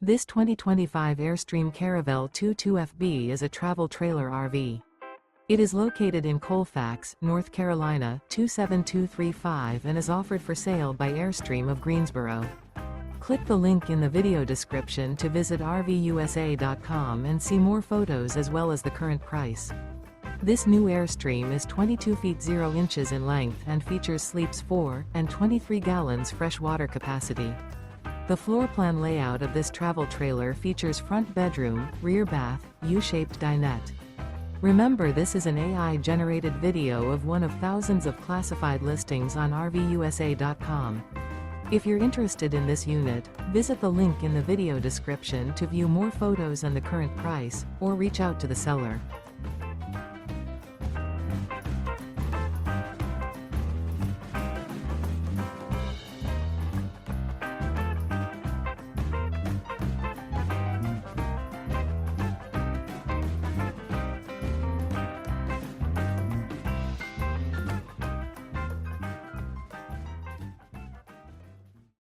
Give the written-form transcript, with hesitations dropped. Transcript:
This 2025 Airstream Caravel 22FB is a travel trailer RV. It is located in Colfax, North Carolina 27235 and is offered for sale by Airstream of Greensboro. Click the link in the video description to visit RVUSA.com and see more photos as well as the current price. This new Airstream is 22 feet 0 inches in length and features sleeps 4 and 23 gallons fresh water capacity. The floor plan layout of this travel trailer features front bedroom, rear bath, U-shaped dinette. Remember, this is an AI-generated video of one of thousands of classified listings on RVUSA.com. If you're interested in this unit, visit the link in the video description to view more photos and the current price, or reach out to the seller.